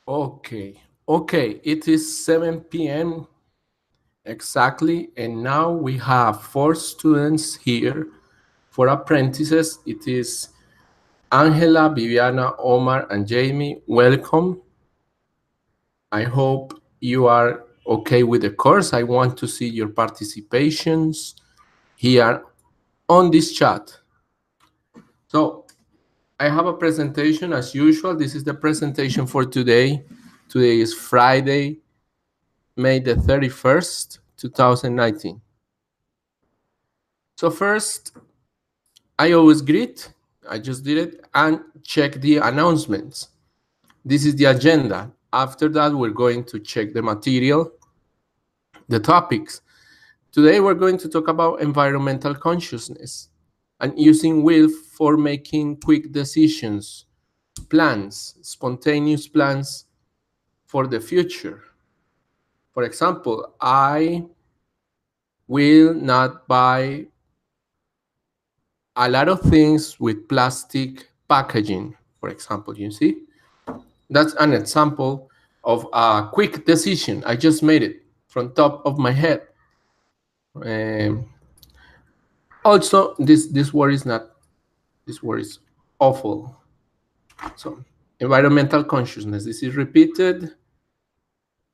Okay, it is 7 p.m. exactly, and now we have 4 students here for apprentices. It is Angela, Viviana, Omar, and Jamie. Welcome. I hope you are okay with the course. I want to see your participations here on this chat. So I have a presentation as usual. This is the presentation for today. Today is Friday, May the 31st, 2019. So first, I always greet, I just did it, and check the announcements. This is the agenda. After that, we're going to check the material, the topics. Today, we're going to talk about environmental consciousness and using will for making quick decisions, plans, spontaneous plans for the future. For example, I will not buy a lot of things with plastic packaging, for example, you see? That's an example of a quick decision. I just made it from top of my head. Um, Also, this word is not, this word is awful. So, environmental consciousness. This is repeated.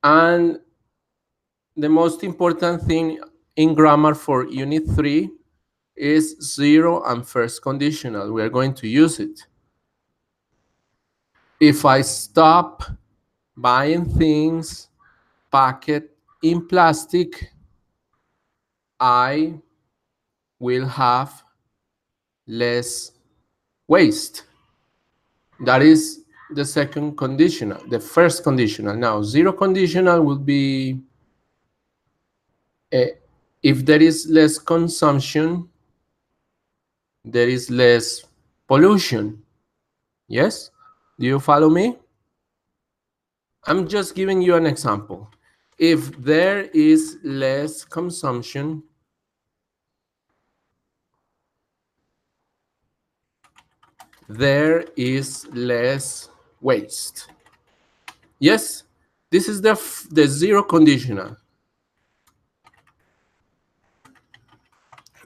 And the most important thing in grammar for Unit 3 is zero and first conditional. We are going to use it. If I stop buying things packed in plastic, I will have less waste. That is the second conditional, the first conditional. Now, zero conditional would be if there is less consumption, there is less pollution. Yes? Do you follow me? I'm just giving you an example. If there is less consumption, there is less waste. Yes? This is the zero conditional.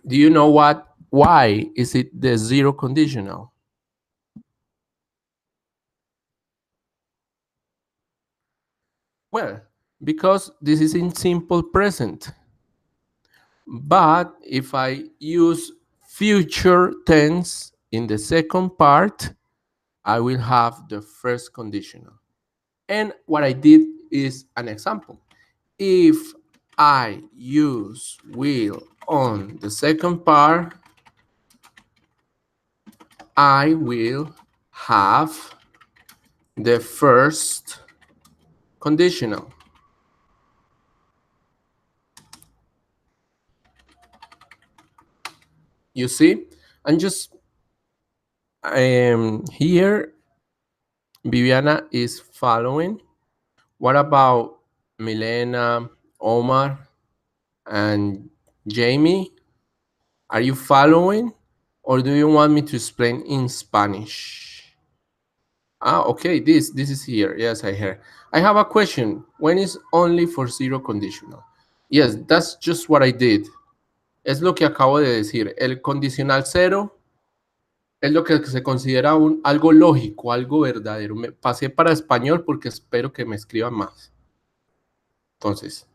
Do you know why is it the zero conditional? Well, because this is in simple present. But if I use future tense in the second part, I will have the first conditional. And what I did is an example. If I use will on the second part, I will have the first conditional. You see? And just here, Viviana is following. What about Milena, Omar, and Jamie? Are you following? Or do you want me to explain in Spanish? Okay, this is here. Yes, I hear. I have a question. When is only for zero conditional? Yes, that's just what I did. Es lo que acabo de decir. El condicional cero es lo que se considera algo lógico, algo verdadero. Me pasé para español porque espero que me escriban más. Entonces,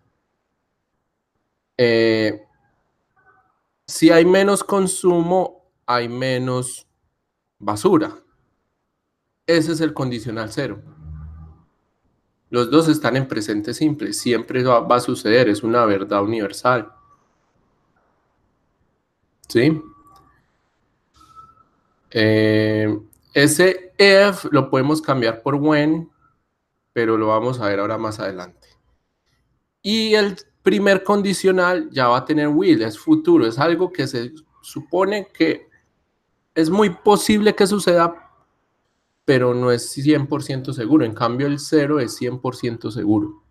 si hay menos consumo, hay menos basura. Ese es el condicional cero. Los dos están en presente simple. Siempre va a suceder. Es una verdad universal. ¿Sí? Ese if lo podemos cambiar por when, pero lo vamos a ver ahora más adelante. Y el primer condicional ya va a tener will, es futuro, es algo que se supone que es muy posible que suceda, pero no es 100% seguro. En cambio, el cero es 100% seguro.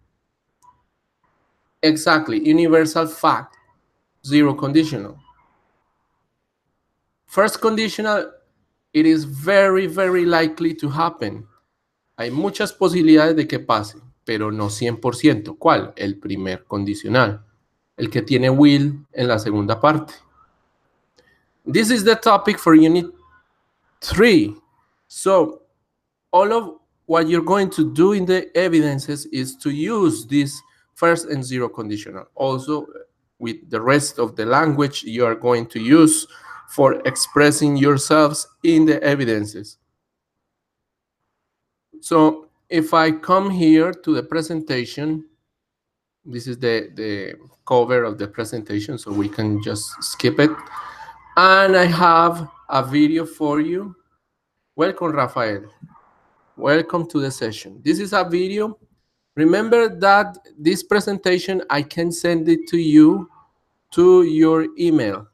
Exactly, universal fact, zero conditional. First conditional, it is very, very likely to happen. Hay muchas posibilidades de que pase, pero no 100%. ¿Cuál? El primer condicional, el que tiene will en la segunda parte. This is the topic for Unit 3. So, all of what you're going to do in the evidences is to use this first and zero conditional. Also, with the rest of the language you are going to use for expressing yourselves in the evidences. So if I come here to the presentation, this is the cover of the presentation, so we can just skip it. And I have a video for you. Welcome, Rafael. Welcome to the session. This is a video. Remember that this presentation, I can send it to you to your email.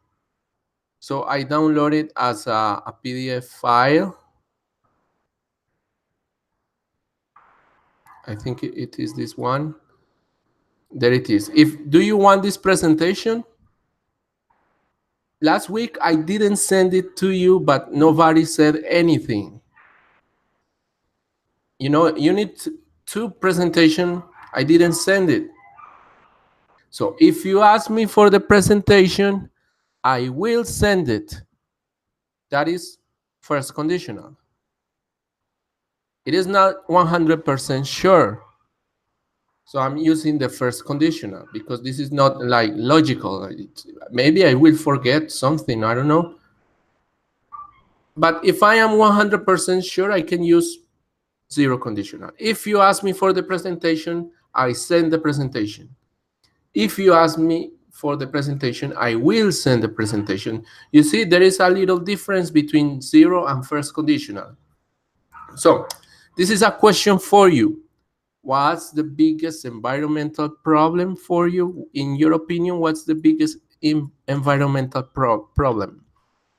So I download it as a PDF file. I think it is this one. There it is. Do you want this presentation? Last week I didn't send it to you, but nobody said anything. You know, Unit 2 presentation, I didn't send it. So if you ask me for the presentation, I will send it. That is first conditional. It is not 100% sure. So I'm using the first conditional because this is not like logical. Maybe I will forget something, I don't know. But if I am 100% sure, I can use zero conditional. If you ask me for the presentation, I send the presentation. If you ask me for the presentation, I will send the presentation. You see, there is a little difference between zero and first conditional. So this is a question for you. What's the biggest environmental problem for you? In your opinion, what's the biggest environmental problem?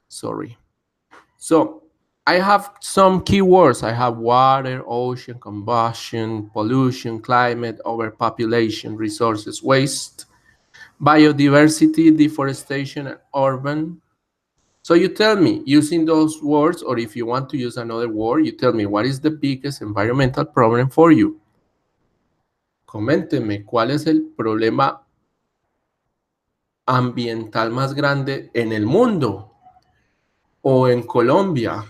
Sorry. So I have some keywords. I have water, ocean, combustion, pollution, climate, overpopulation, resources, waste, biodiversity, deforestation, and urban. So you tell me, using those words, or if you want to use another word, you tell me what is the biggest environmental problem for you. Coménteme cuál es el problema ambiental más grande en el mundo o en Colombia,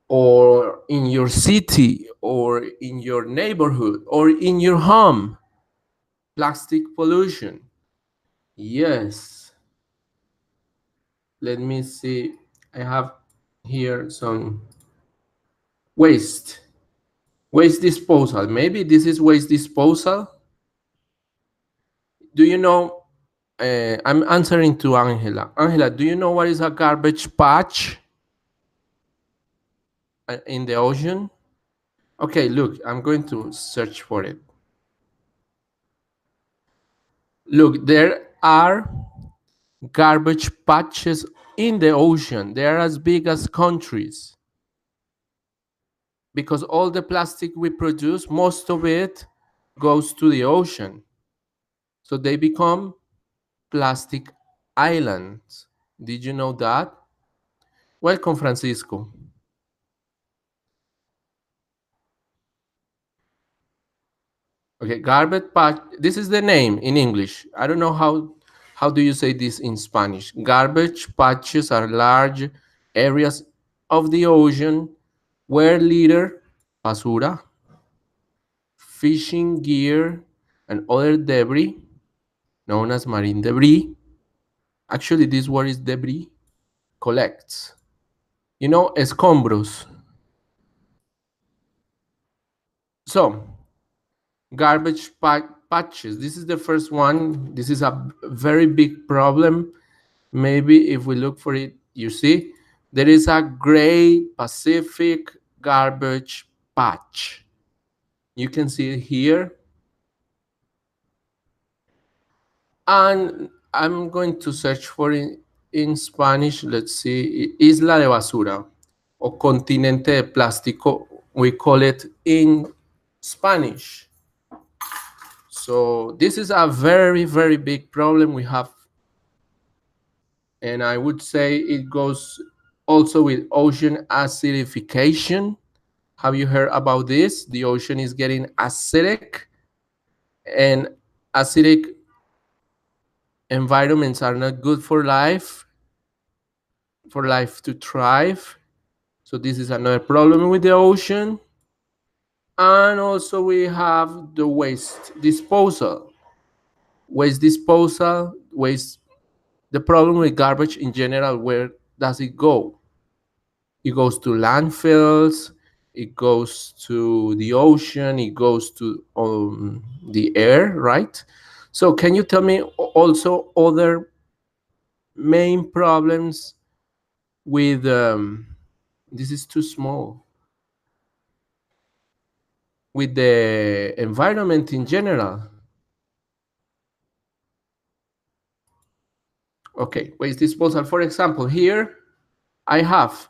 or in your city, or in your neighborhood, or in your home. Plastic pollution. Yes. Let me see. I have here some waste. Waste disposal. Maybe this is waste disposal. Do you know? I'm answering to Angela. Angela, do you know what is a garbage patch in the ocean? Okay, look, I'm going to search for it. Look, there are garbage patches in the ocean. They are as big as countries. Because all the plastic we produce, most of it goes to the ocean. So they become plastic islands. Did you know that? Welcome, Francisco. Okay, garbage patch. This is the name in English. I don't know how do you say this in Spanish. Garbage patches are large areas of the ocean where litter, basura, fishing gear, and other debris, known as marine debris. Actually, this word is debris, collects. You know, escombros. So, garbage patches. This is the first one. This is a very big problem. Maybe if we look for it, you see, there is a Great Pacific garbage patch. You can see it here. And I'm going to search for it in Spanish. Let's see, Isla de Basura, o Continente de Plástico, we call it in Spanish. So this is a very, very big problem we have. And I would say it goes also with ocean acidification, Have you heard about this? The ocean is getting acidic, and acidic environments are not good for life to thrive. So this is another problem with the ocean. And also we have the waste disposal. Waste, the problem with garbage in general, where does it go? It goes to landfills, it goes to the ocean, it goes to the air, right? So can you tell me also other main problems with this is too small, with the environment in general? Okay, waste disposal. For example, here I have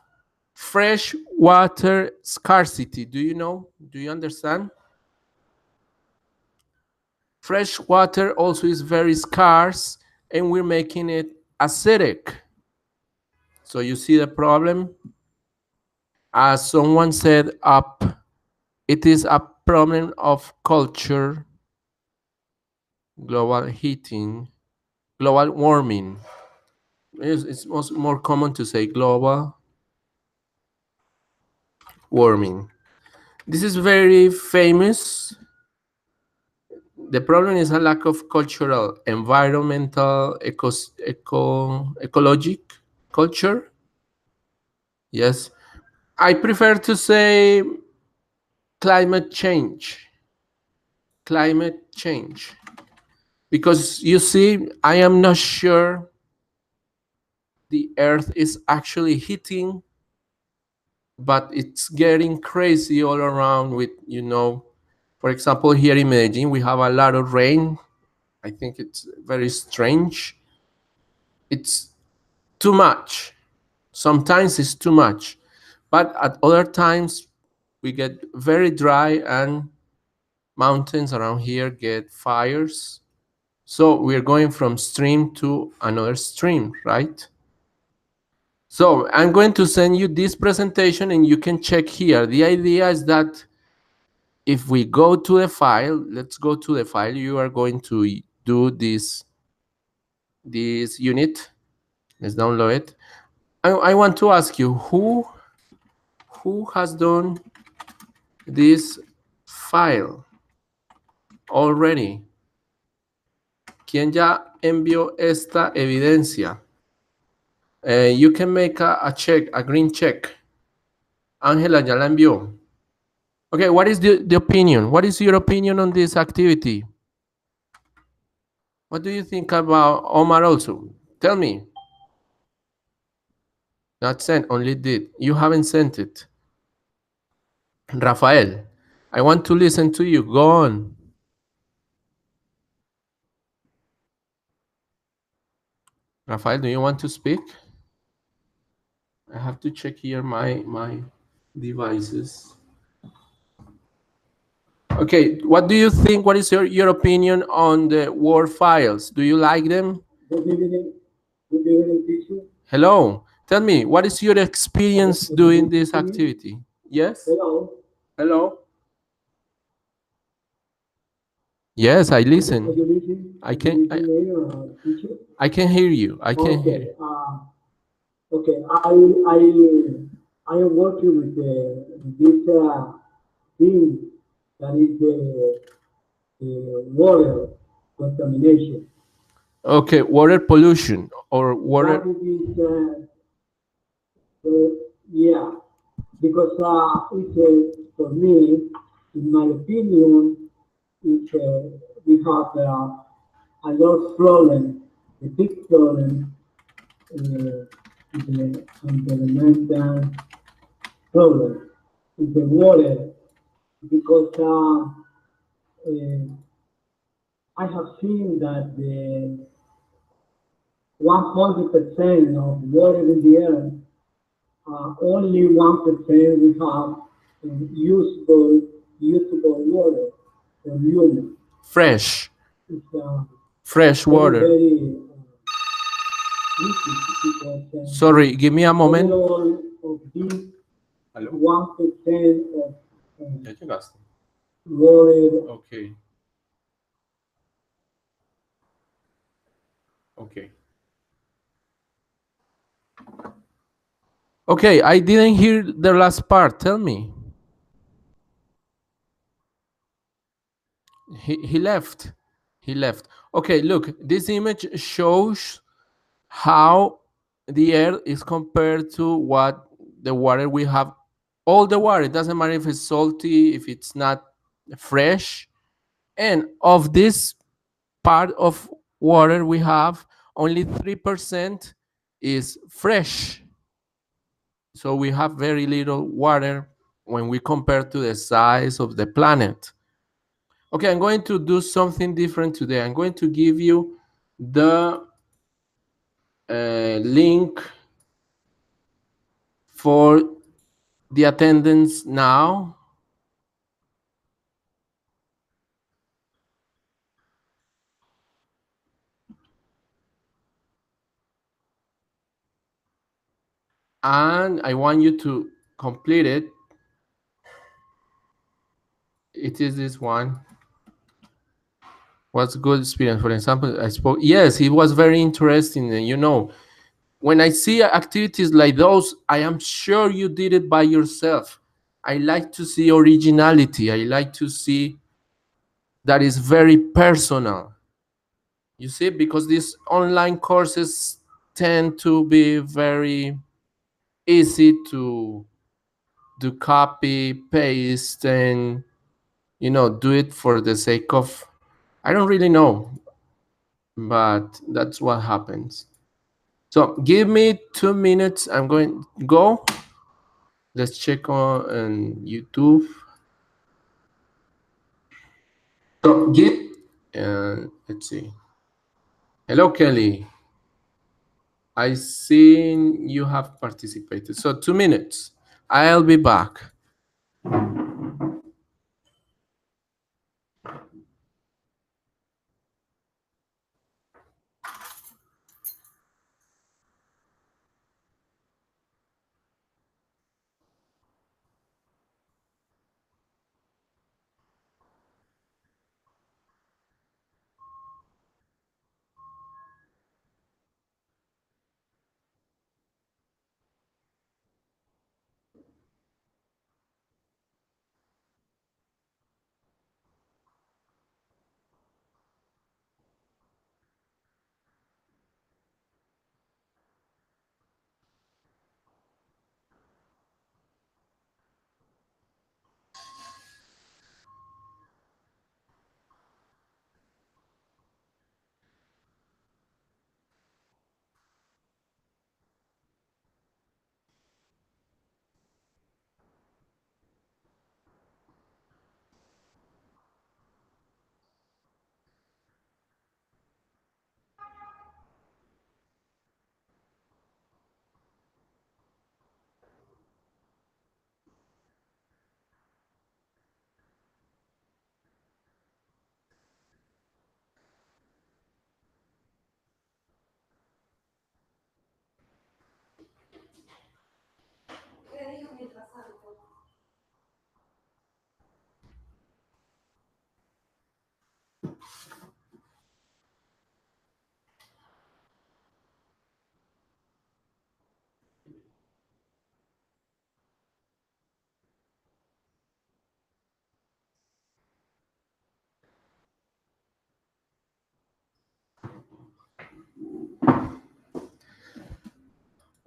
fresh water scarcity. Do you know? Do you understand? Fresh water also is very scarce, and we're making it acidic. So you see the problem? As someone said up, it is a problem of culture, global heating, global warming. It's more common to say global warming. This is very famous. The problem is a lack of cultural, environmental, ecologic culture. Yes. I prefer to say climate change. Climate change. Because you see, I am not sure the earth is actually heating, but it's getting crazy all around with, for example, here in Medellin, we have a lot of rain. I think it's very strange. It's too much. Sometimes it's too much. But at other times, we get very dry, and mountains around here get fires. So we're going from stream to another stream, right? So I'm going to send you this presentation and you can check here. The idea is that if we go to the file, let's go to the file. You are going to do this unit. Let's download it. I want to ask you, who has done this file already? ¿Quién ya envió esta evidencia? You can make a check, a green check. Ángela ya la envió. Okay, what is the opinion? What is your opinion on this activity? What do you think about Omar also? Tell me. Not sent, only did. You haven't sent it. Rafael, I want to listen to you. Go on. Rafael, do you want to speak? I have to check here my devices. Okay, what do you think? What is your opinion on the Word files? Do you like them? Good evening. Good evening, teacher. Hello. Tell me, what is your experience doing this activity? Yes? Hello. Hello? Yes, I listen. Are you listening? I can Teacher? I can hear you. I can hear you. Okay. I am working with this thing that is the water contamination. Okay, water pollution or water. That is yeah, because it's for me, in my opinion, it's we have a lot of problem. The big problem is the environmental problem is the water, because I have seen that the 100% of water in the earth, only 1% we have usable water for human. Fresh. It's Fresh water. very because Sorry, give me a moment. all of these 1% of Ya llegaste. worried. Okay. Okay. Okay, I didn't hear the last part. Tell me. He left. He left. Okay, look, this image shows how the air is compared to what the water we have. All the water, it doesn't matter if it's salty, if it's not fresh. And of this part of water we have, only 3% is fresh. So we have very little water when we compare to the size of the planet. Okay, I'm going to do something different today. I'm going to give you the link for the attendance now. And I want you to complete it. It is this one. What's good experience? For example, I spoke. Yes, it was very interesting. And when I see activities like those, I am sure you did it by yourself. I like to see originality. I like to see that is very personal. You see, because these online courses tend to be very easy to do copy, paste, and do it for the sake of, I don't really know, but that's what happens. So give me 2 minutes. I'm going to go. Let's check on YouTube. So give, let's see. Hello, Kelly. I seen you have participated. So 2 minutes. I'll be back.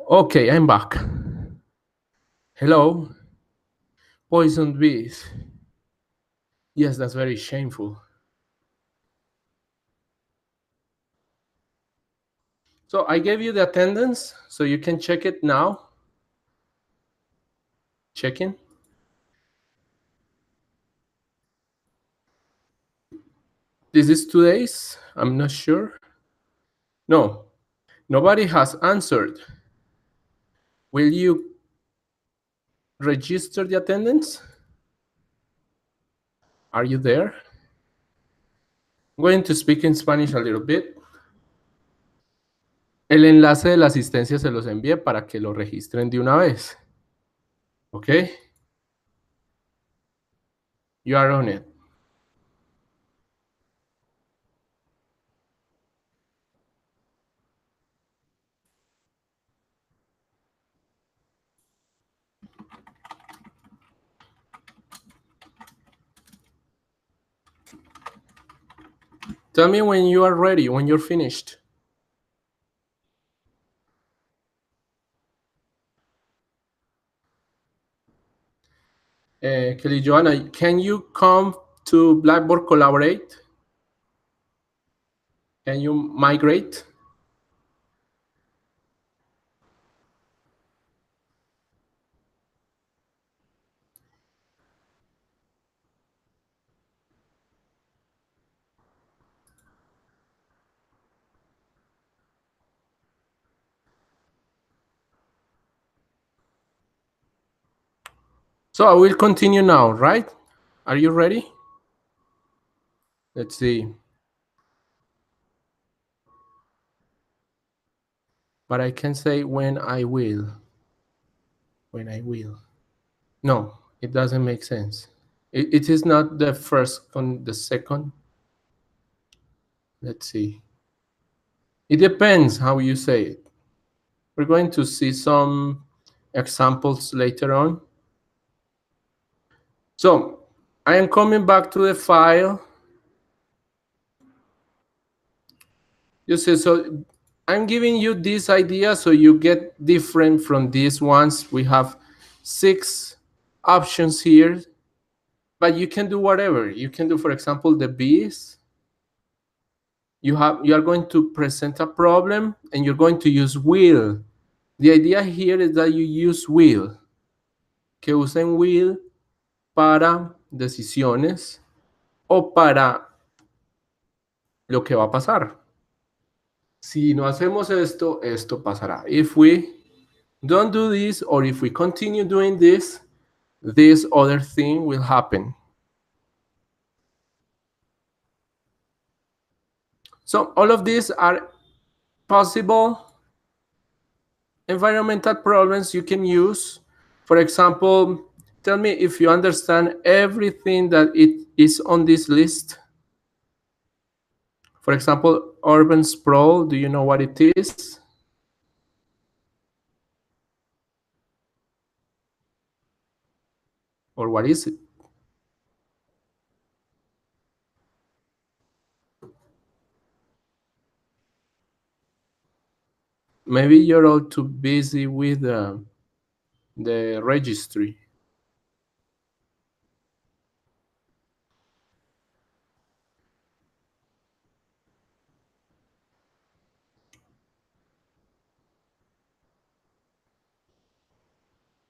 Okay, I'm back. Hello. Poisoned bees. Yes, that's very shameful. So I gave you the attendance, so you can check it now. Check in. This is today's. I'm not sure. No, nobody has answered. Will you register the attendance? Are you there? I'm going to speak in Spanish a little bit. El enlace de la asistencia se los envié para que lo registren de una vez. ¿Ok? You are on it. Tell me when you are ready, when you're finished. Kelly Joanna, can you come to Blackboard Collaborate? Can you migrate? So I will continue now, right? Are you ready? Let's see. But I can say when I will. When I will. No, it doesn't make sense. It is not the first on the second. Let's see. It depends how you say it. We're going to see some examples later on. So I am coming back to the file. You see, so I'm giving you this idea so you get different from these ones. We have 6 options here, but you can do whatever. You can do, for example, the bees. You are going to present a problem and you're going to use will. The idea here is that you use will. Que usen will para decisiones o para lo que va a pasar. Si no hacemos esto, esto pasará. If we don't do this, or if we continue doing this, this other thing will happen. So all of these are possible environmental problems you can use. For example, tell me if you understand everything that it is on this list. For example, urban sprawl, do you know what it is? Or what is it? Maybe you're all too busy with the registry.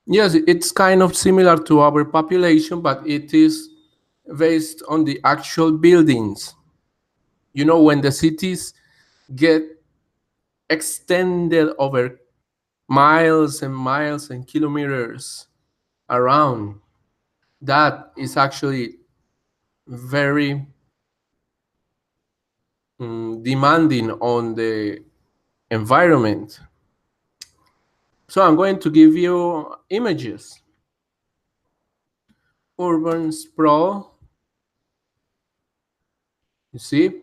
Yes, it's kind of similar to our population, but it is based on the actual buildings. You know, when the cities get extended over miles and miles and kilometers around, that is actually very demanding on the environment. So I'm going to give you images. Urban sprawl. You see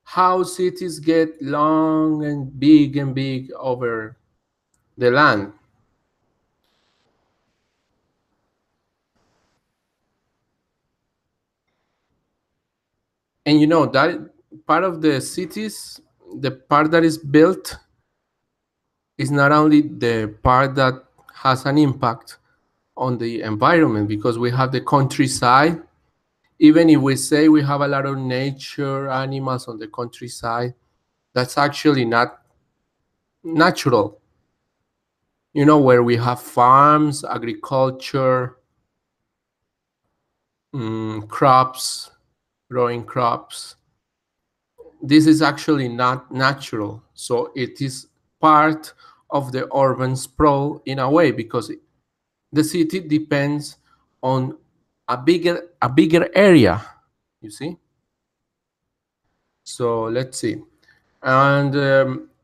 how cities get long and big over the land. And you know that part of the cities, the part that is built, is not only the part that has an impact on the environment, because we have the countryside. Even if we say we have a lot of nature animals on the countryside, that's actually not natural. You know, where we have farms, agriculture, crops, growing crops, this is actually not natural. So it is part of the urban sprawl in a way, because the city depends on a bigger area, you see. So let's see. And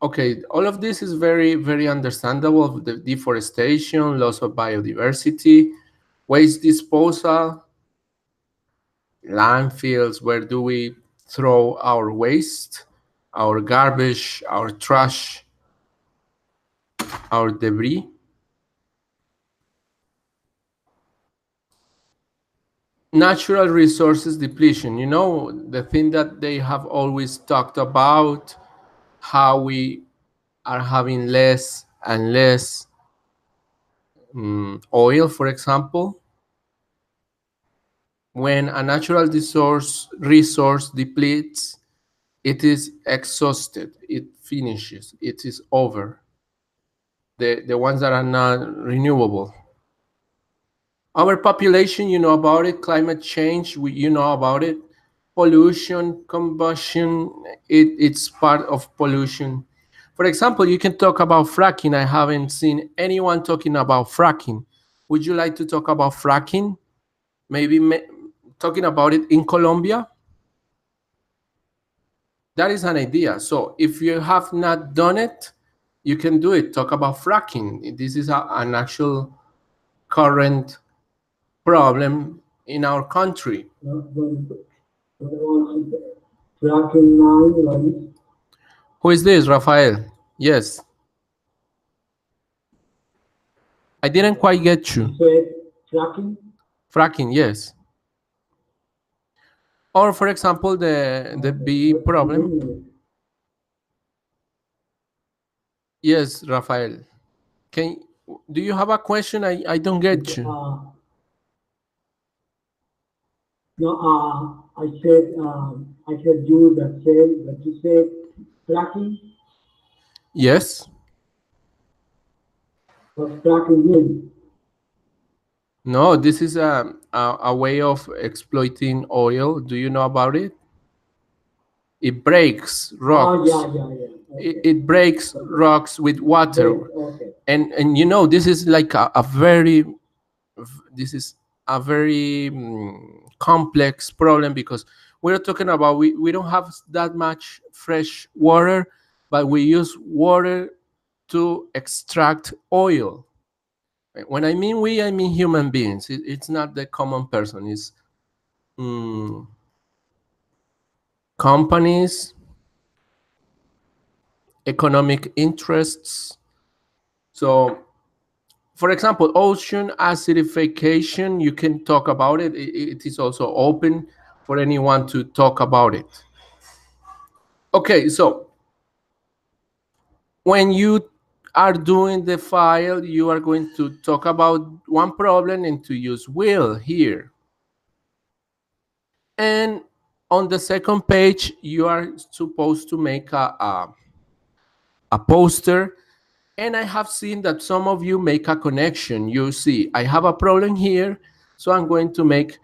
okay, all of this is very understandable. The deforestation, loss of biodiversity, waste disposal, landfills? Where do we throw our waste, our garbage, our trash, our debris? Natural resources depletion, the thing that they have always talked about, how we are having less and less oil, for example. When a natural resource depletes, it is exhausted, it finishes, it is over. The ones that are not renewable. Our population, you know about it. Climate change, you know about it. Pollution, combustion, it's part of pollution. For example, you can talk about fracking. I haven't seen anyone talking about fracking. Would you like to talk about fracking? Maybe talking about it in Colombia? That is an idea. So if you have not done it, you can do it. Talk about fracking. This is an actual current problem in our country. Tracking nine lines. Who is this, Rafael? Yes, I didn't quite get You you. said tracking? Fracking, yes. Or for example, the bee What do you problem. mean? Yes, Rafael. Can do you have a question? I don't get Okay, you. no, I said you that said that you said tracking. Yes. What's tracking mean? No, this is a way of exploiting oil. Do you know about it? It breaks Oh, rocks. yeah, yeah, yeah. Okay, It breaks okay. rocks with water. Break. Okay. And this is like this is a very complex problem, because we're talking about we don't have that much fresh water, but we use water to extract oil. When I mean we, I mean human beings. It's not the common person. It's mm, companies, economic interests. So, for example, ocean acidification, you can talk about it. It is also open for anyone to talk about it. Okay, so when you are doing the file, you are going to talk about one problem and to use will here. And on the second page, you are supposed to make a poster. And I have seen that some of you make a connection. You see, I have a problem here, so I'm going to make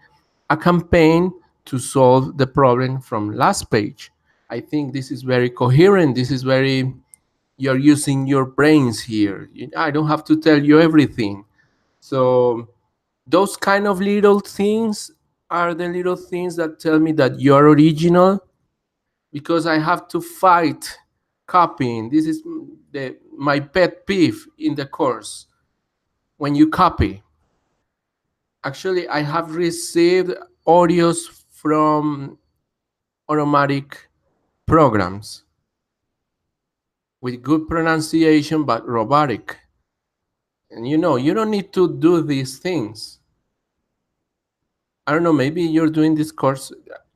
a campaign to solve the problem from last page. I think this is very coherent. This is very, you're using your brains here. I don't have to tell you everything. So those kind of little things are the little things that tell me that you're original, because I have to fight copying. This is my pet peeve in the course. When you copy, actually, I have received audios from automatic programs with good pronunciation but robotic. And you don't need to do these things. I don't know, maybe you're doing this course,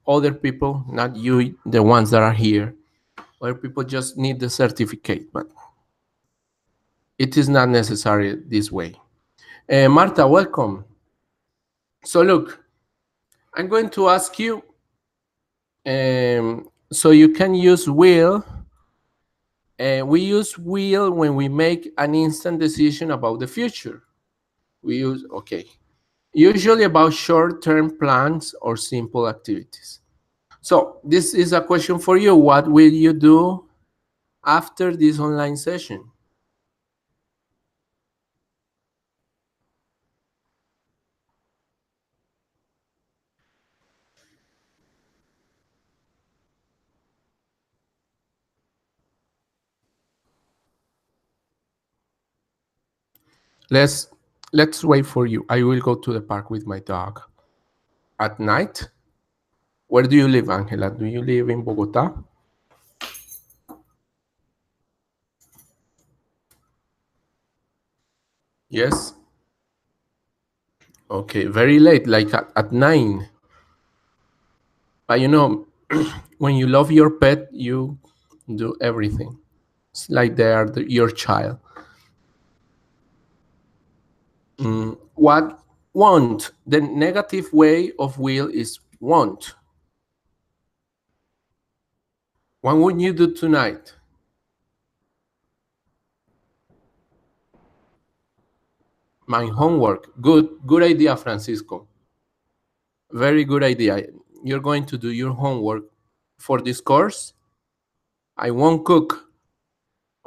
other people, not you, the ones that are here. Other people just need the certificate, but it is not necessary this way. Marta, welcome. So look, I'm going to ask you, so you can use will. We use will when we make an instant decision about the future. We use, okay, usually about short-term plans or simple activities. So this is a question for you. What will you do after this online session? Let's let's wait for you. I will go to the park with my dog at night. Where do you live, Angela? Do you live in Bogota? Yes. Okay, very late, like at 9. But when you love your pet, you do everything. It's like they are your child. What want? The negative way of will is want. What would you do tonight? My homework. Good idea, Francisco. Very good idea. You're going to do your homework for this course. I won't cook.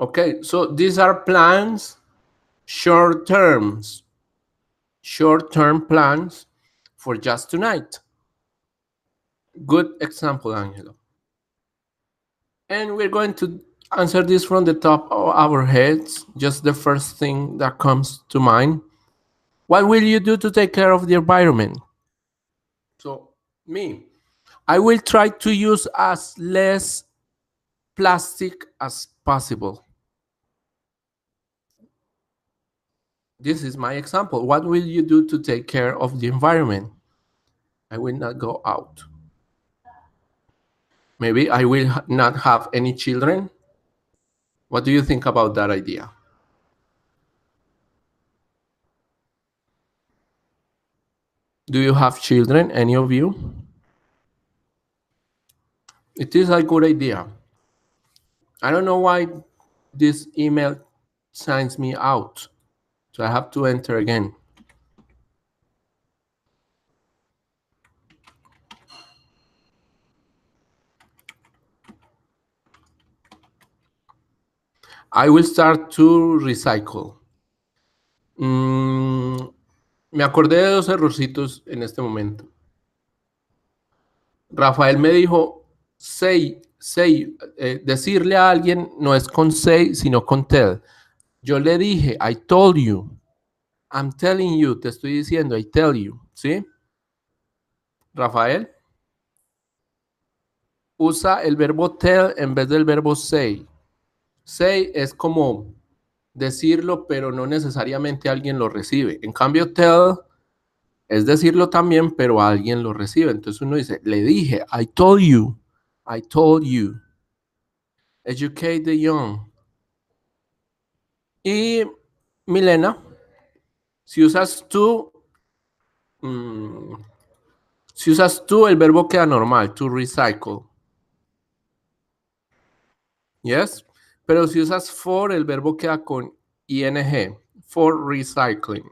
Okay, so these are plans, short terms, short term plans for just tonight. Good example, Angelo. And we're going to answer this from the top of our heads, just the first thing that comes to mind. What will you do to take care of the environment? So, me, I will try to use as less plastic as possible. This is my example. What will you do to take care of the environment? I will not go out. Maybe I will not have any children. What do you think about that idea? Do you have children, any of you? It is a good idea. I don't know why this email signs me out. So I have to enter again. I will start to recycle. Me acordé de dos errorcitos en este momento. Rafael me dijo, decirle a alguien no es con say, sino con tell. Yo le dije, I told you. I'm telling you, te estoy diciendo, I tell you. ¿Sí? Rafael, usa el verbo tell en vez del verbo say. Say es como decirlo, pero no necesariamente alguien lo recibe. En cambio, tell es decirlo también, pero alguien lo recibe. Entonces uno dice, le dije, I told you, I told you. Educate the young. Y Milena, si usas tú, mm, si usas tú, el verbo queda normal, to recycle. Yes. Pero si usas for, el verbo queda con ing, for recycling.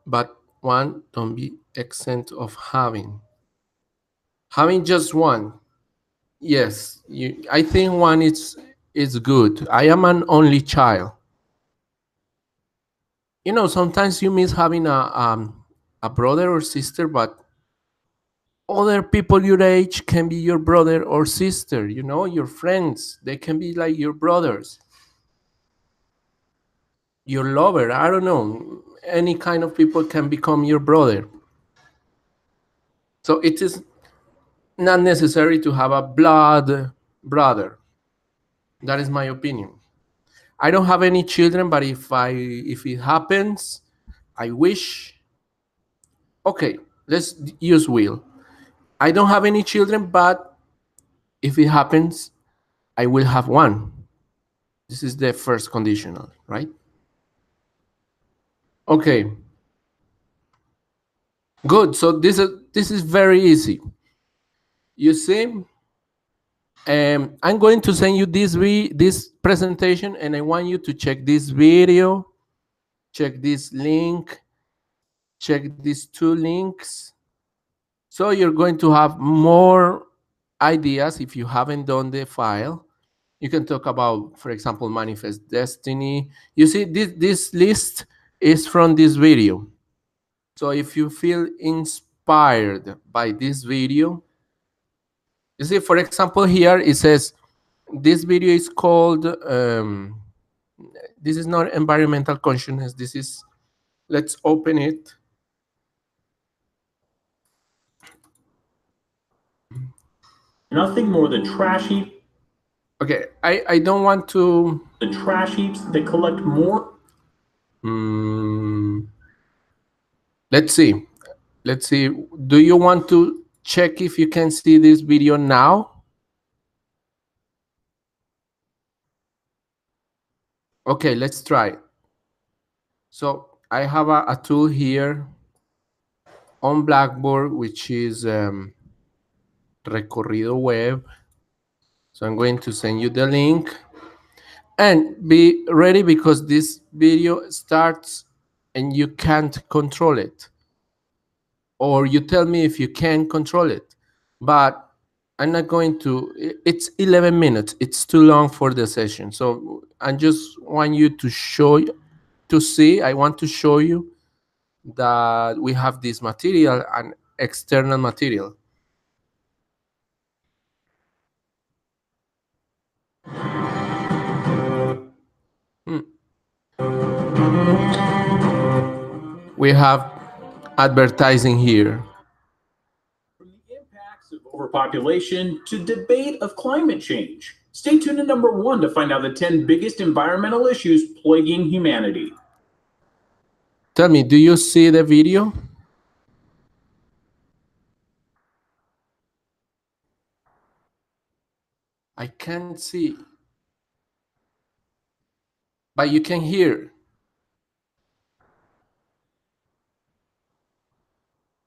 But one don't be exempt of having. Having just one. Yes, I think one is good. I am an only child. Sometimes you miss having a brother or sister, but other people your age can be your brother or sister. Your friends, they can be like your brothers, your lover. I don't know. Any kind of people can become your brother. So it is not necessary to have a blood brother. That is my opinion. I don't have any children, but if it happens, I wish. Okay, let's use will. I don't have any children, but if it happens, I will have one. This is the first conditional, right? Okay. Good. So this is very easy. You see, I'm going to send you this presentation, and I want you to check this video, check this link, check these two links. So you're going to have more ideas if you haven't done the file. You can talk about, for example, manifest destiny. You see, this list is from this video. So if you feel inspired by this video, you see, for example, here it says this video is called, this is not environmental consciousness. This is, let's open it. Nothing more than trash heap. Okay, I don't want to. The trash heaps that collect more. Mm, let's see. Let's see. Do you want to check if you can see this video now? Okay, let's try. So I have a tool here on Blackboard, which is Recorrido Web. So I'm going to send you the link. And be ready because this video starts and you can't control it. Or you tell me if you can control it. But I'm not going to, it's 11 minutes. It's too long for the session. So I just want you to I want to show you that we have this material and external material. We have advertising here. From the impacts of overpopulation to debate of climate change. Stay tuned to number 1 to find out the 10 biggest environmental issues plaguing humanity. Tell me, do you see the video? I can't see, but you can hear.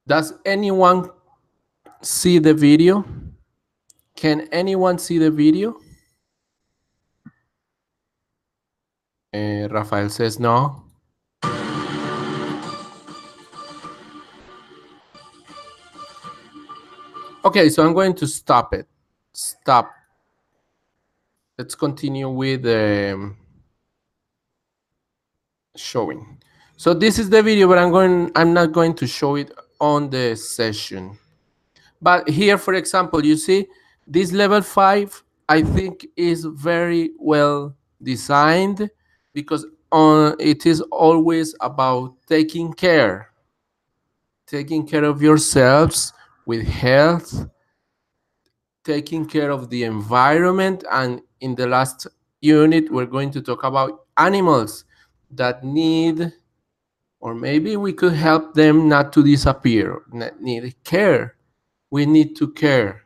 Does anyone see the video? Can anyone see the video? Rafael says no. Okay, so I'm going to stop it. Stop. Let's continue with showing. So this is the video, but I'm not going to show it on the session. But here, for example, you see this level 5, I think is very well designed because it is always about taking care of yourselves with health, taking care of the environment. And in the last unit, we're going to talk about animals that need, or maybe we could help them not to disappear, need care. We need to care.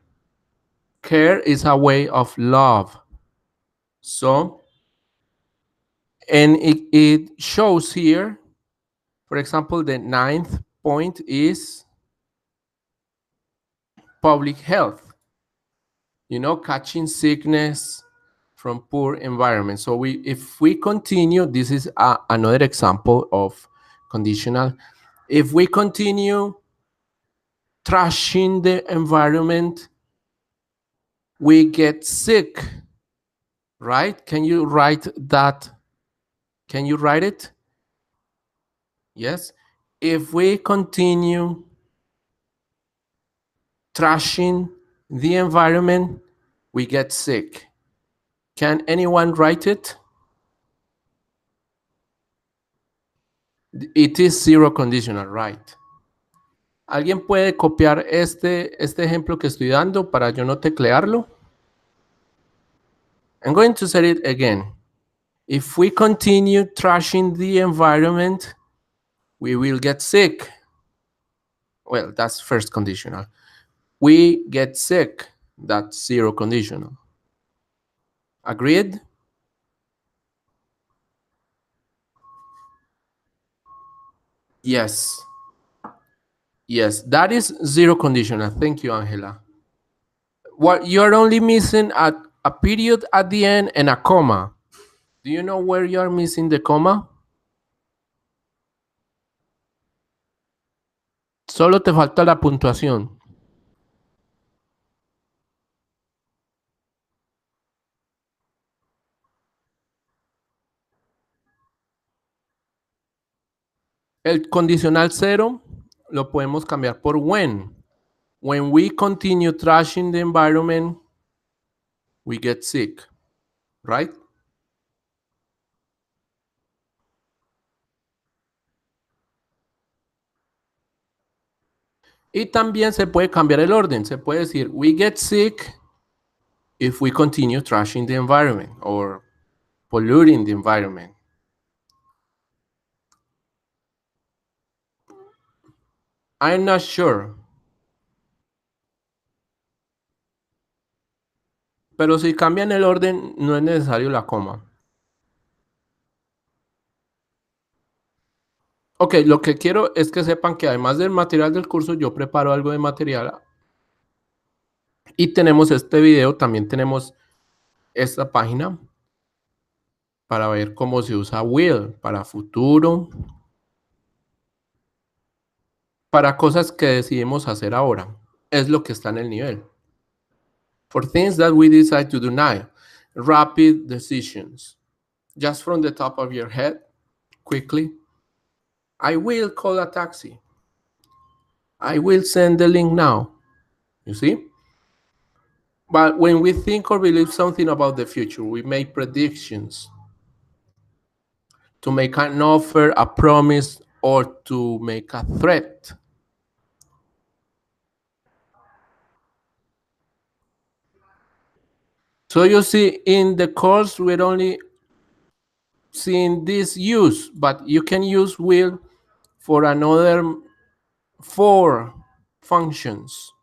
Care is a way of love. So, and it shows here, for example, the 9th point is public health, catching sickness from poor environment. So if we continue, this is another example of conditional. If we continue trashing the environment, we get sick, right? Can you write that? Can you write it? Yes. If we continue trashing the environment, we get sick. Can anyone write it? It is zero conditional, right? ¿Alguien puede copiar este ejemplo que estoy dando para yo no teclearlo? I'm going to say it again. If we continue trashing the environment, we will get sick. Well, that's first conditional. We get sick. That's zero conditional. Agreed? Yes. Yes, that is zero conditional. Thank you, Angela. What you're only missing a period at the end and a comma. Do you know where you're missing the comma? Solo te falta la puntuación. El condicional cero lo podemos cambiar por when. When we continue trashing the environment, we get sick, right? Y también se puede cambiar el orden. Se puede decir, we get sick if we continue trashing the environment or polluting the environment. I'm not sure. Pero si cambian el orden, no es necesario la coma. Ok, lo que quiero es que sepan que además del material del curso, yo preparo algo de material. Y tenemos este video, también tenemos esta página para ver cómo se usa will para futuro, para cosas que decidimos hacer ahora. Es lo que está en el nivel. For things that we decide to do now, rapid decisions. Just from the top of your head, quickly. I will call a taxi. I will send the link now. You see? But when we think or believe something about the future, we make predictions to make an offer, a promise, or to make a threat. So you see, in the course, we're only seeing this use, but you can use will for another 4 functions.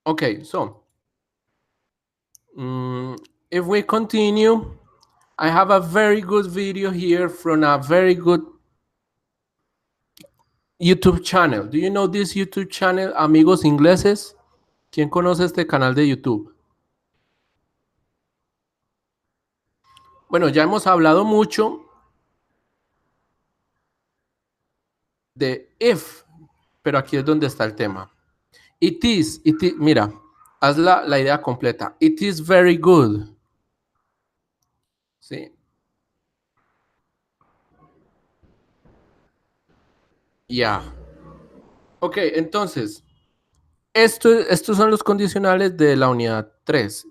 Okay, so if we continue, I have a very good video here from a very good YouTube channel. Do you know this YouTube channel, Amigos Ingleses? ¿Quién conoce este canal de YouTube? Bueno, ya hemos hablado mucho de if, pero aquí es donde está el tema. It is, mira, haz la idea completa. It is very good. ¿Sí? Ya. Ok, entonces, estos son los condicionales de la unidad 3.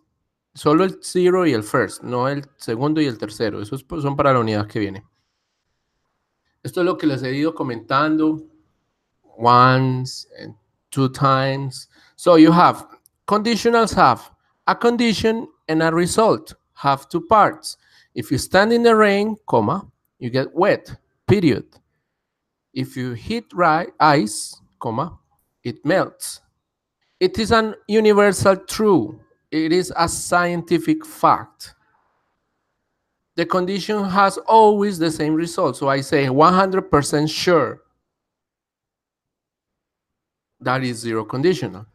Solo el zero y el first, no el segundo y el tercero. Esos son para la unidad que viene. Esto es lo que les he ido comentando once and 2 times. So you have conditionals have a condition and a result. Have 2 parts. If you stand in the rain, comma, you get wet, period. If you hit ice, comma, it melts. It is an universal truth. It is a scientific fact. The condition has always the same result. So I say 100% sure. That is zero conditional.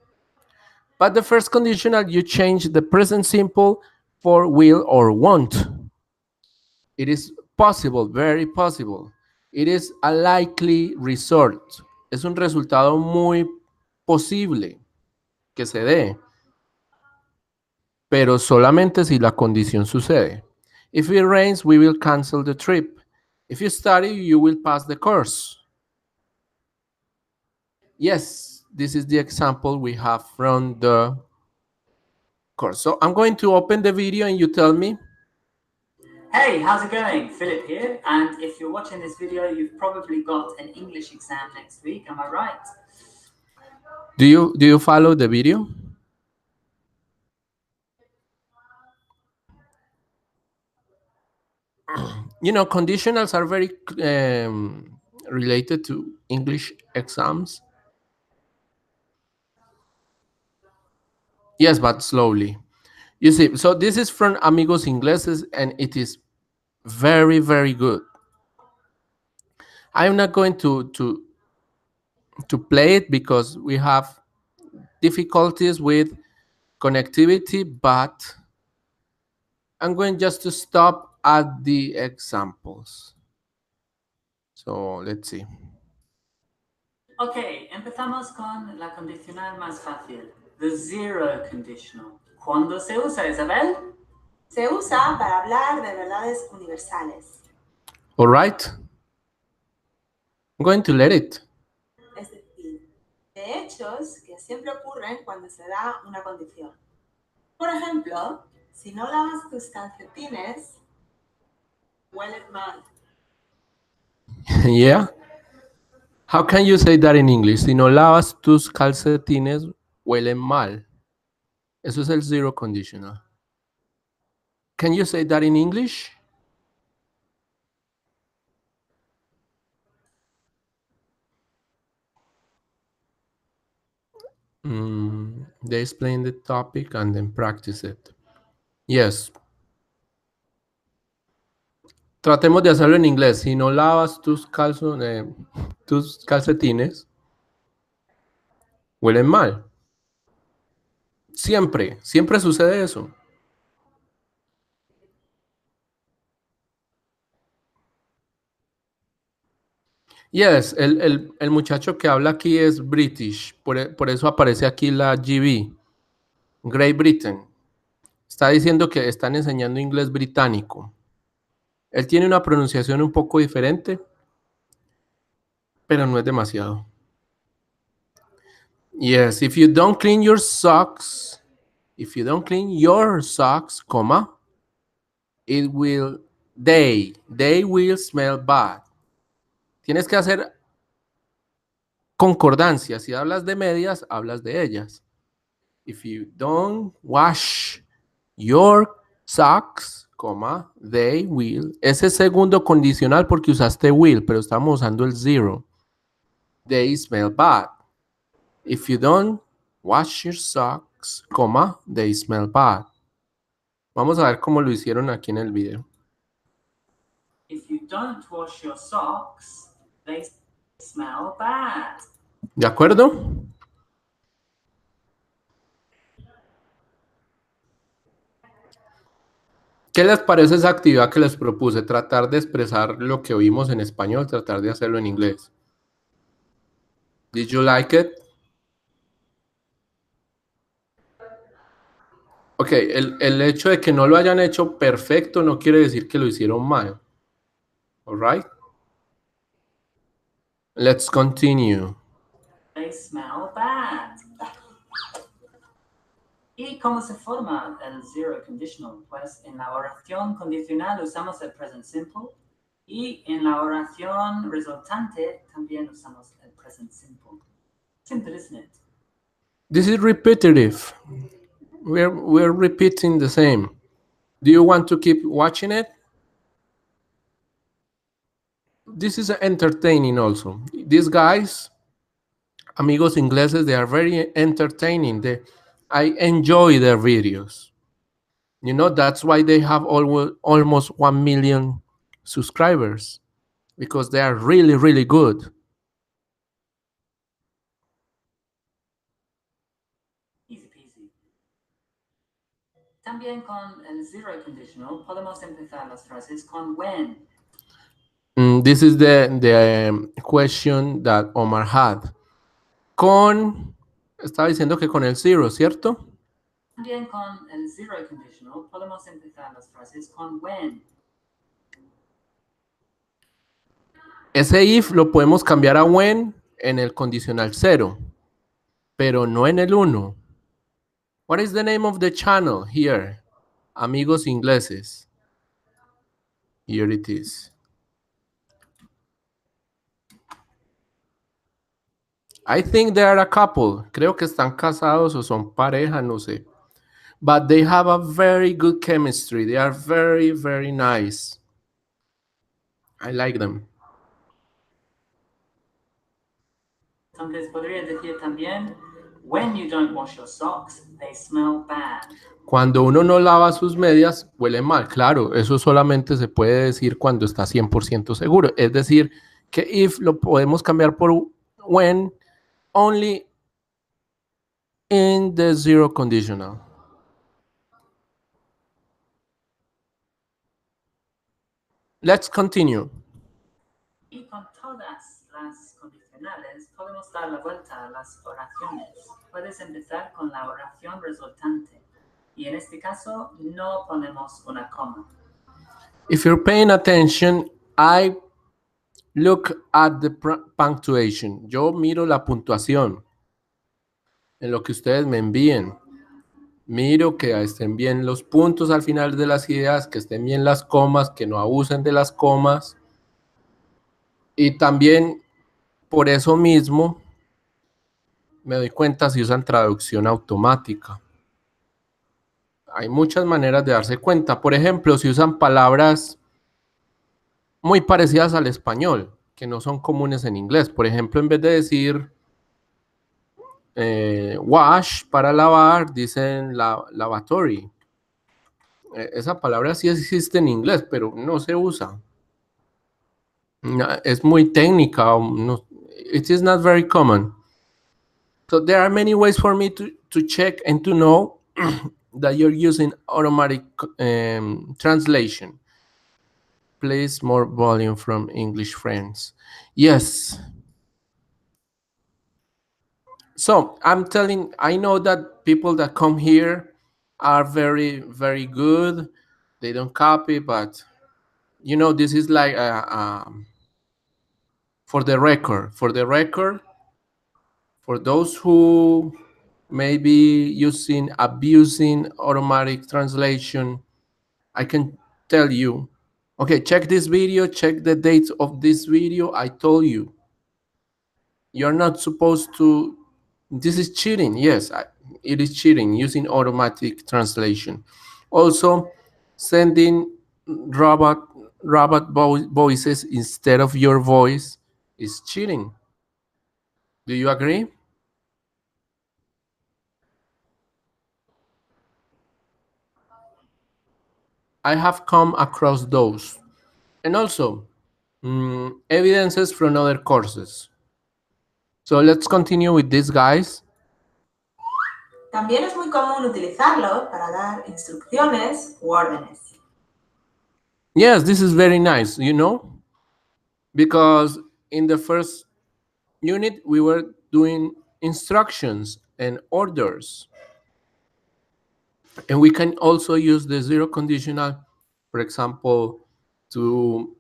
But the first conditional, you change the present simple for will or won't. It is possible, very possible. It is a likely result. Es un resultado muy posible que se dé, pero solamente si la condición sucede. If it rains, we will cancel the trip. If you study, you will pass the course. Yes, this is the example we have from the course. So I'm going to open the video and you tell me. Hey, how's it going? Philip here, and if you're watching this video, you've probably got an English exam next week, am I right? Do you follow the video? You know, conditionals are very related to English exams. Yes, but slowly. You see, so this is from Amigos Ingleses, and it is very, very good. I'm not going to play it because we have difficulties with connectivity, but I'm going just to stop at the examples. So let's see. Ok, empezamos con la condicional más fácil, the zero conditional. ¿Cuándo se usa, Isabel? Se usa para hablar de verdades universales. All right. I'm going to let it. Es decir, de hechos que siempre ocurren cuando se da una condición. Por ejemplo, si no lavas tus calcetines, huelen mal. Yeah. How can you say that in English? Si no lavas tus calcetines, huelen mal. Eso es el zero conditional. Can you say that in English? They explain the topic and then practice it. Yes. Tratemos de hacerlo en inglés. Si no lavas tus calcetines, huelen mal. Siempre, siempre sucede eso. Yes, el muchacho que habla aquí es British, por eso aparece aquí la GB, Great Britain. Está diciendo que están enseñando inglés británico. Él tiene una pronunciación un poco diferente, pero no es demasiado. Yes, if you don't clean your socks, comma, they will smell bad. Tienes que hacer concordancia. Si hablas de medias, hablas de ellas. If you don't wash your socks, comma, they will. Ese segundo condicional porque usaste will, pero estamos usando el zero. They smell bad. If you don't wash your socks, comma, they smell bad. Vamos a ver cómo lo hicieron aquí en el video. If you don't wash your socks, they smell bad. ¿De acuerdo? ¿Qué les parece esa actividad que les propuse? Tratar de expresar lo que oímos en español, tratar de hacerlo en inglés. Did you like it? Ok, el hecho de que no lo hayan hecho perfecto no quiere decir que lo hicieron mal. All right? Let's continue. They smell bad. ¿Y cómo se forma el zero conditional? Pues en la oración condicional usamos el present simple y en la oración resultante también usamos el present simple. Simple, isn't it? This is repetitive. We're repeating the same. Do you want to keep watching it? This is entertaining also. These guys, amigos ingleses, they are very entertaining. I enjoy their videos. You know, that's why they have almost 1 million subscribers, because they are really, really good. Easy peasy. También con el zero conditional podemos empezar las frases con when. This is the question that Omar had. Estaba diciendo que con el zero, ¿cierto? También con el zero conditional podemos empezar las frases con when. Ese if lo podemos cambiar a when en el condicional 0, pero no en el 1. What is the name of the channel here? Amigos ingleses. Here it is. I think they are a couple. Creo que están casados o son pareja, no sé. But they have a very good chemistry. They are very, very nice. I like them. Entonces podría decir también, when you don't wash your socks, they smell bad. Cuando uno no lava sus medias, huele mal. Claro, eso solamente se puede decir cuando está 100% seguro. Es decir, que if lo podemos cambiar por when only in the zero conditional. Let's continue. Y con todas las condicionales podemos dar la vuelta a las oraciones. Puedes empezar con la oración resultante. Y en este caso no ponemos una coma. If you're paying attention, I look at the punctuation. Yo miro la puntuación en lo que ustedes me envíen. Miro que estén bien los puntos al final de las ideas, que estén bien las comas, que no abusen de las comas. Y también Por eso mismo me doy cuenta si usan traducción automática. Hay muchas maneras de darse cuenta. Por ejemplo, si usan palabras muy parecidas al español, que no son comunes en inglés. Por ejemplo, en vez de decir wash para lavar, dicen lavatory. Esa palabra sí existe en inglés, pero no se usa. No, es muy técnica. No, it is not very common. So there are many ways for me to check and to know that you're using automatic translation. Please more volume from English friends. Yes. So I'm telling, I know that people that come here are very, very good. They don't copy, but you know, this is like for the record, for those who may be using, abusing automatic translation, I can tell you, okay, check this video, check the dates of this video. I told you, you're not supposed to, this is cheating. Yes, it is cheating using automatic translation. Also, sending robot voices instead of your voice is cheating. Do you agree? I have come across those. And also, evidences from other courses. So let's continue with this, guys. También es muy común utilizarlo para dar instrucciones u órdenes. Yes, this is very nice, you know, because in the first unit we were doing instructions and orders. And we can also use the zero conditional, for example, to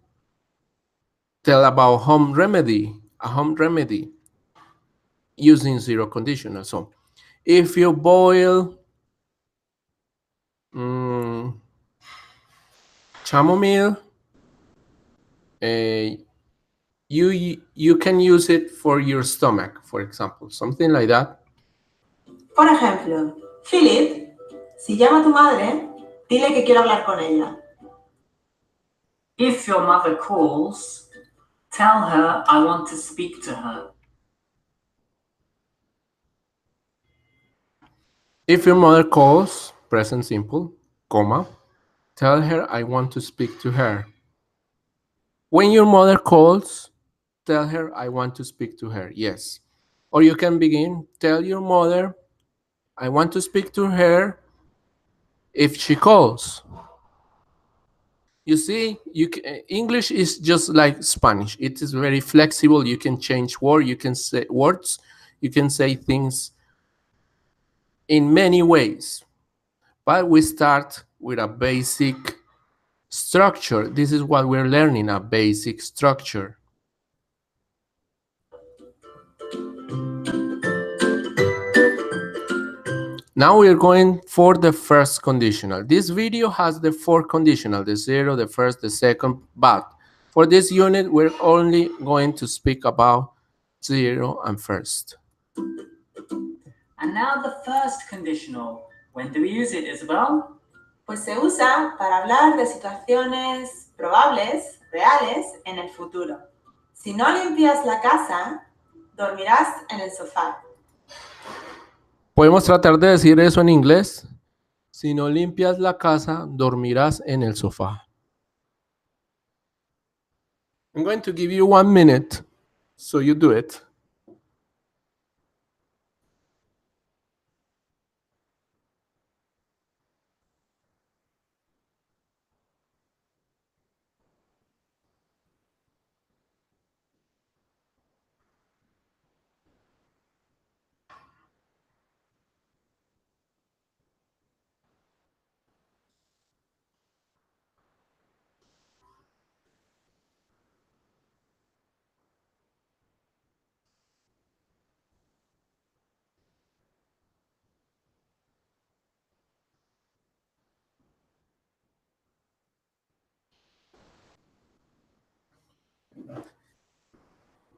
tell about a home remedy using zero conditional. So if you boil chamomile, you can use it for your stomach, for example, something like that. Por ejemplo, Philip, si llama a tu madre, dile que quiero hablar con ella. If your mother calls, tell her I want to speak to her. If your mother calls, present simple, comma, tell her I want to speak to her. When your mother calls, tell her I want to speak to her. Yes. Or you can begin, tell your mother I want to speak to her if she calls. You see, English is just like Spanish. It is very flexible. You can change words. You can say words. You can say things in many ways. But we start with a basic structure. This is what we're learning, a basic structure. Now we're going for the first conditional. This video has the four conditional, the zero, the first, the second, but for this unit, we're only going to speak about zero and first. And now the first conditional. When do we use it, Isabel? Pues se usa para hablar de situaciones probables, reales, en el futuro. Si no limpias la casa, dormirás en el sofá. ¿Podemos tratar de decir eso en inglés? Si no limpias la casa, dormirás en el sofá. I'm going to give you 1 minute, so you do it.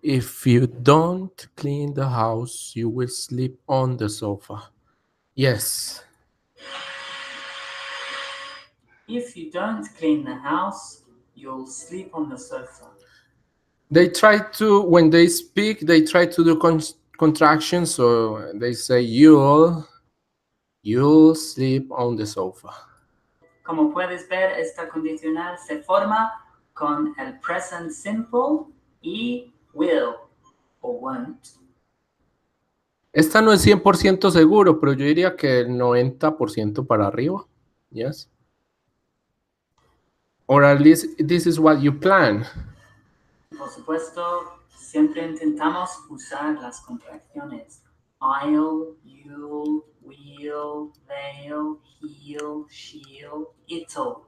If you don't clean the house, you will sleep on the sofa. Yes. If you don't clean the house, you'll sleep on the sofa. They try to, when they speak, they try to do contractions, so they say you'll sleep on the sofa. Como puedes ver, esta condicional se forma con el present simple y will o won't. Esta no es 100% seguro, pero yo diría que el 90% para arriba. Yes. Or at least this is what you plan. Por supuesto, siempre intentamos usar las contracciones. I'll, you'll, will, they'll, he'll, she'll, it'll.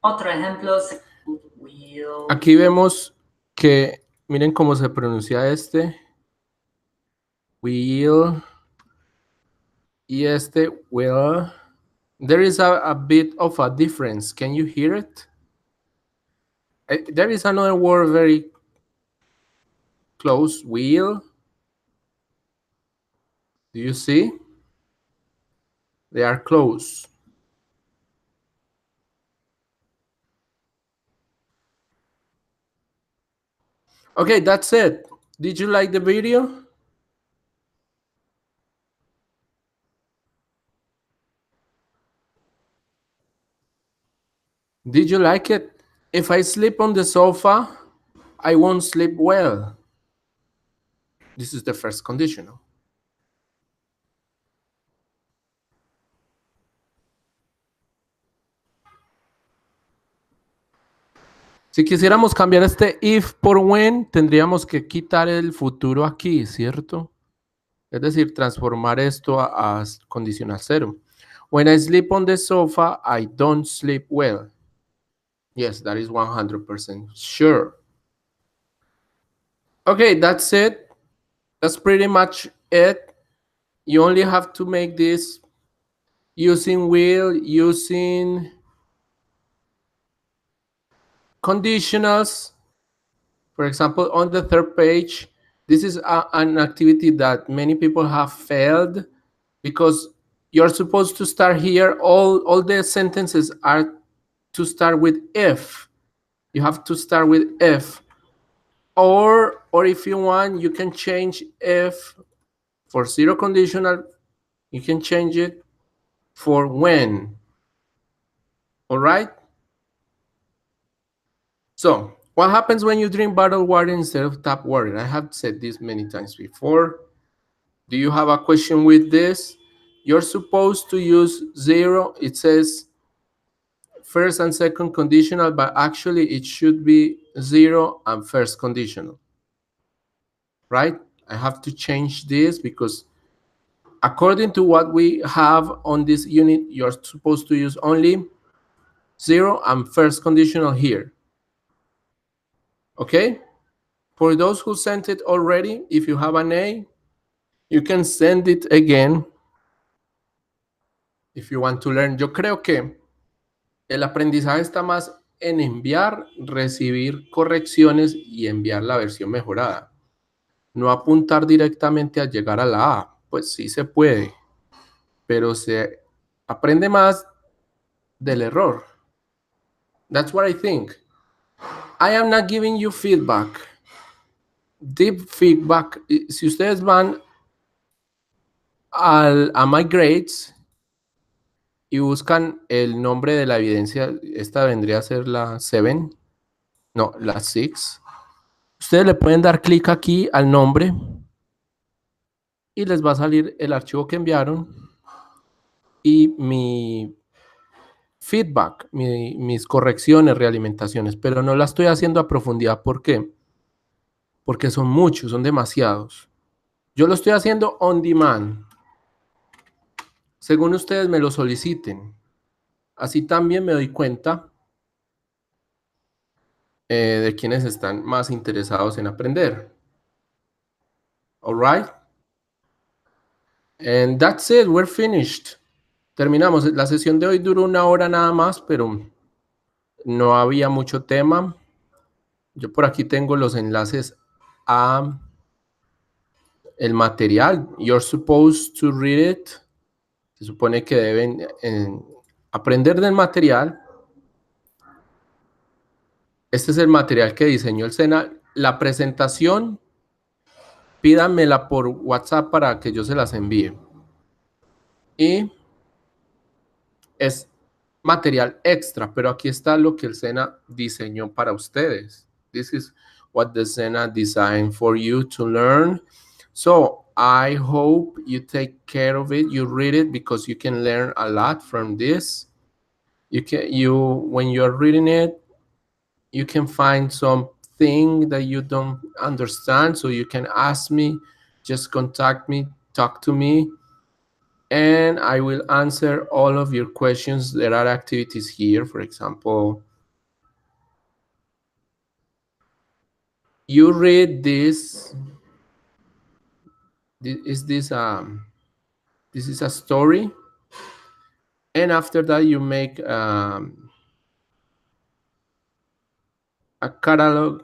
Otro ejemplo, will. Aquí vemos que, miren cómo se pronuncia este. Will. Y este will. There is a bit of a difference. Can you hear it? There is another word very close. Will. Do you see? They are close. Okay, that's it. Did you like the video? Did you like it? If I sleep on the sofa, I won't sleep well. This is the first conditional. Si quisiéramos cambiar este if por when, tendríamos que quitar el futuro aquí, ¿cierto? Es decir, transformar esto a condicional cero. When I sleep on the sofa, I don't sleep well. Yes, that is 100% sure. Okay, that's it. That's pretty much it. You only have to make this using will, using conditionals. For example, on the third page, this is an activity that many people have failed because you're supposed to start here. All the sentences are to start with if. You have to start with if. Or if you want, you can change if for zero conditional. You can change it for when. All right? So, what happens when you drink bottled water instead of tap water? I have said this many times before. Do you have a question with this? You're supposed to use zero. It says first and second conditional, but actually it should be zero and first conditional. Right? I have to change this because according to what we have on this unit, you're supposed to use only zero and first conditional here. Okay? For those who sent it already, if you have an A, you can send it again if you want to learn. Yo creo que el aprendizaje está más en enviar, recibir correcciones y enviar la versión mejorada. No apuntar directamente a llegar a la A. Pues sí se puede, pero se aprende más del error. That's what I think. I am not giving you feedback. Deep feedback. Si ustedes van a My Grades y buscan el nombre de la evidencia, esta vendría a ser la 7, no, la 6. Ustedes le pueden dar clic aquí al nombre y les va a salir el archivo que enviaron y mi feedback, mis correcciones, realimentaciones, pero no la estoy haciendo a profundidad. ¿Por qué? Porque son muchos, son demasiados. Yo lo estoy haciendo on demand, según ustedes me lo soliciten. Así también me doy cuenta de quienes están más interesados en aprender. All right? And that's it, we're finished. Terminamos. La sesión de hoy duró 1 hora nada más, pero no había mucho tema. Yo por aquí tengo los enlaces a el material. You're supposed to read it. Se supone que deben aprender del material. Este es el material que diseñó el SENA. La presentación, pídanmela por WhatsApp para que yo se las envíe. Y es material extra, pero aquí está lo que el SENA diseñó para ustedes. This is what the SENA designed for you to learn. So I hope you take care of it. You read it because you can learn a lot from this. When you're reading it, you can find something that you don't understand, so you can ask me, just contact me, talk to me, and I will answer all of your questions. There are activities here, for example, you read this. This is a story, and after that you make a catalog.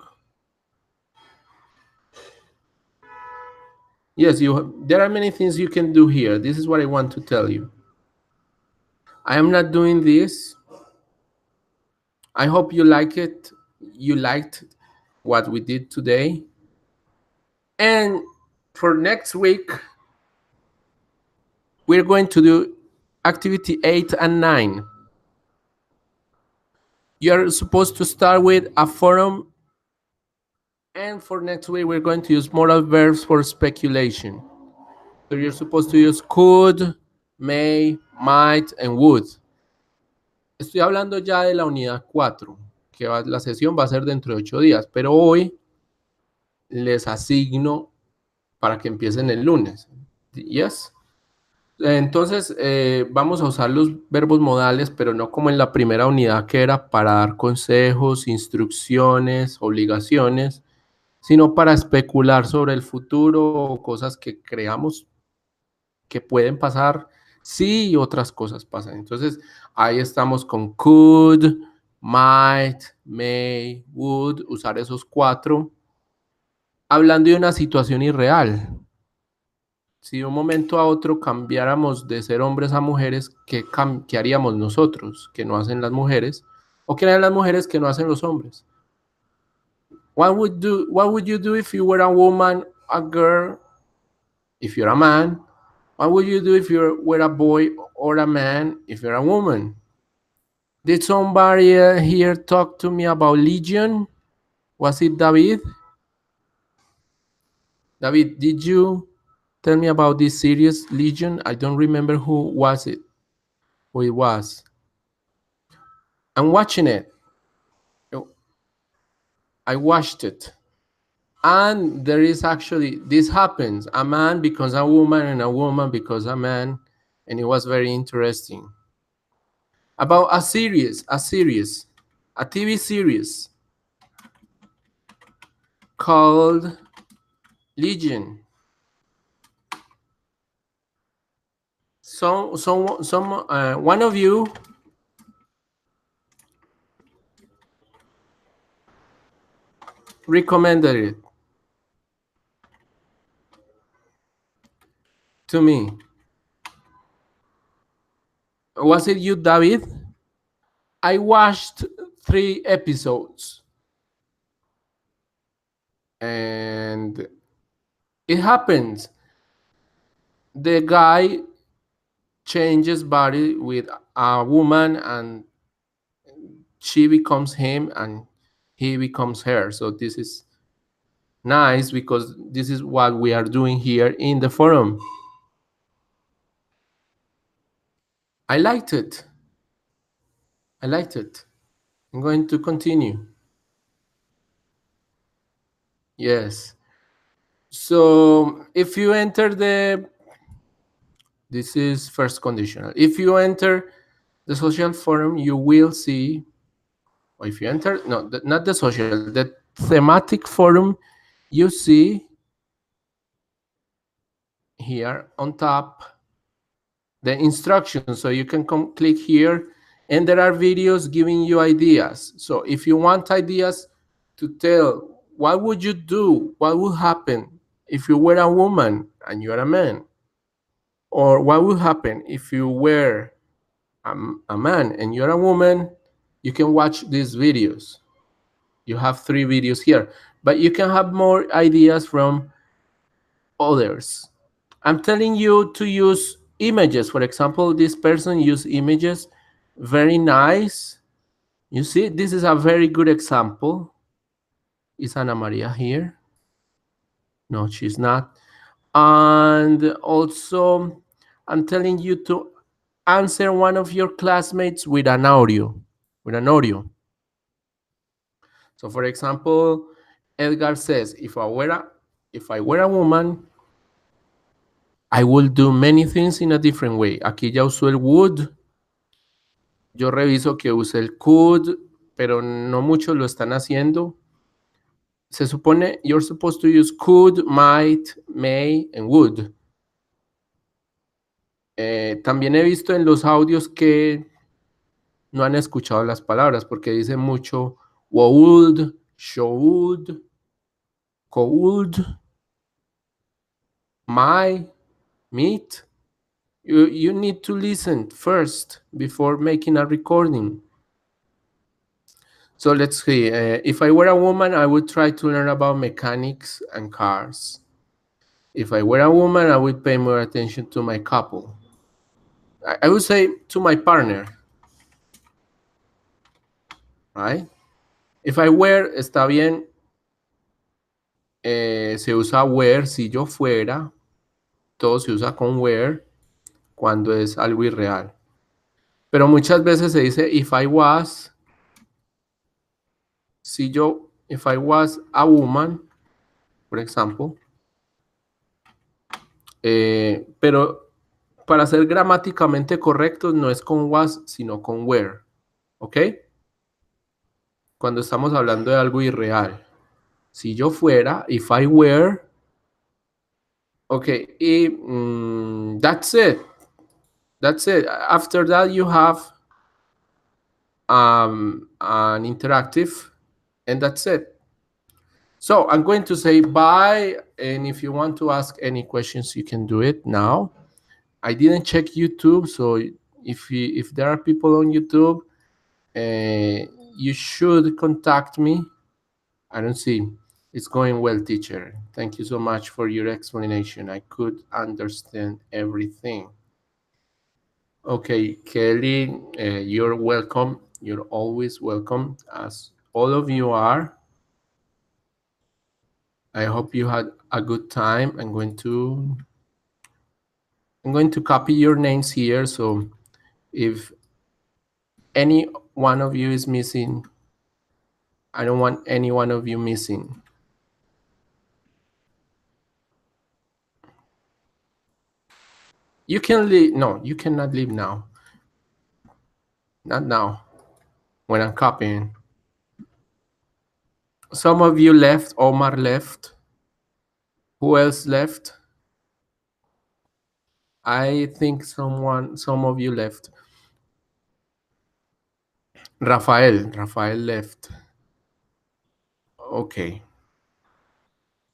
Yes, there are many things you can do here. This is what I want to tell you. I am not doing this. I hope you like it. You liked what we did today. And for next week, we're going to do activity 8 and 9. You're supposed to start with a forum. And for next week, we're going to use modal verbs for speculation. So you're supposed to use could, may, might, and would. Estoy hablando ya de la unidad 4, que la sesión va a ser dentro de 8 días, pero hoy les asigno para que empiecen el lunes. Yes. Entonces, vamos a usar los verbos modales, pero no como en la primera unidad, que era para dar consejos, instrucciones, obligaciones, sino para especular sobre el futuro o cosas que creamos que pueden pasar si otras cosas pasan. Entonces, ahí estamos con could, might, may, would, usar esos 4, hablando de una situación irreal. Si de un momento a otro cambiáramos de ser hombres a mujeres, ¿qué haríamos nosotros que no hacen las mujeres? ¿O qué harían las mujeres que no hacen los hombres? What would you do if you were a woman, a girl, if you're a man? What would you do if you were a boy or a man, if you're a woman? Did somebody here talk to me about Legion? Was it David? David, did you tell me about this series, Legion? I don't remember who was it. Who it was. I'm watching it. I watched it. And there is actually, this happens. A man becomes a woman and a woman becomes a man. And it was very interesting. About a TV series called Legion. One of you recommended it to me. Was it you, David? I watched 3 episodes. And it happens. The guy changes body with a woman and she becomes him and he becomes her. So this is nice because this is what we are doing here in the forum. I liked it. I'm going to continue. Yes. So if you enter this is first conditional. If you enter the social forum, you will see, or if you enter, no, not the social, the thematic forum, you see here on top the instructions. So you can click here and there are videos giving you ideas. So if you want ideas to tell what would you do, what would happen if you were a woman and you are a man, or what would happen if you were a man and you're a woman. You can watch these videos. You have 3 videos here, but you can have more ideas from others. I'm telling you to use images. For example, this person used images. Very nice. You see, this is a very good example. Is Ana Maria here? No, she's not. And also, I'm telling you to answer one of your classmates with an audio. With an audio. So, for example, Edgar says, if I were a woman, I will do many things in a different way. Aquí ya usó el would. Yo reviso que use el could, pero no muchos lo están haciendo. Se supone you're supposed to use could, might, may, and would. También he visto en los audios que no han escuchado las palabras porque dicen mucho would, should, could, might, meet. You need to listen first before making a recording. So let's see. If I were a woman, I would try to learn about mechanics and cars. If I were a woman, I would pay more attention to my couple. I would say to my partner. Right? If I were, está bien. Se usa were si yo fuera. Todo se usa con were cuando es algo irreal. Pero muchas veces se dice if I was. If I was a woman, por ejemplo. Pero para ser gramáticamente correctos no es con was, sino con were. ¿Ok? Cuando estamos hablando de algo irreal. Si yo fuera, if I were. Ok, y that's it. That's it. After that, you have an interactive, and that's it. So I'm going to say bye, and if you want to ask any questions, you can do it now. I didn't check YouTube, so if there are people on YouTube, you should contact me. I don't see. It's going well, teacher. Thank you so much for your explanation. I could understand everything. Okay, Kelly, you're welcome. You're always welcome, as all of you are. I hope you had a good time. I'm going to copy your names here, so if any one of you is missing, I don't want any one of you missing. You can leave. No, you cannot leave now. Not now, when I'm copying. Some of you left. Omar left. Who else left? I think some of you left. Rafael left. Okay.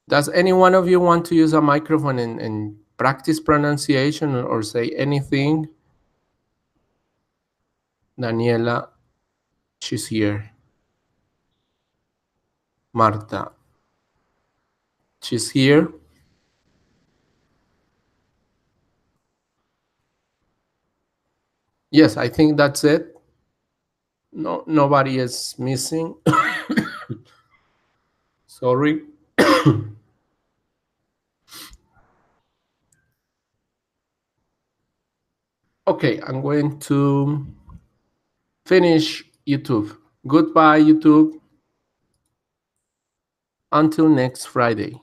Does any one of you want to use a microphone and practice pronunciation or say anything? Daniela, she's here. Marta, she's here. Yes, I think that's it. No, nobody is missing. Sorry. Okay, I'm going to finish YouTube. Goodbye, YouTube. Until next Friday.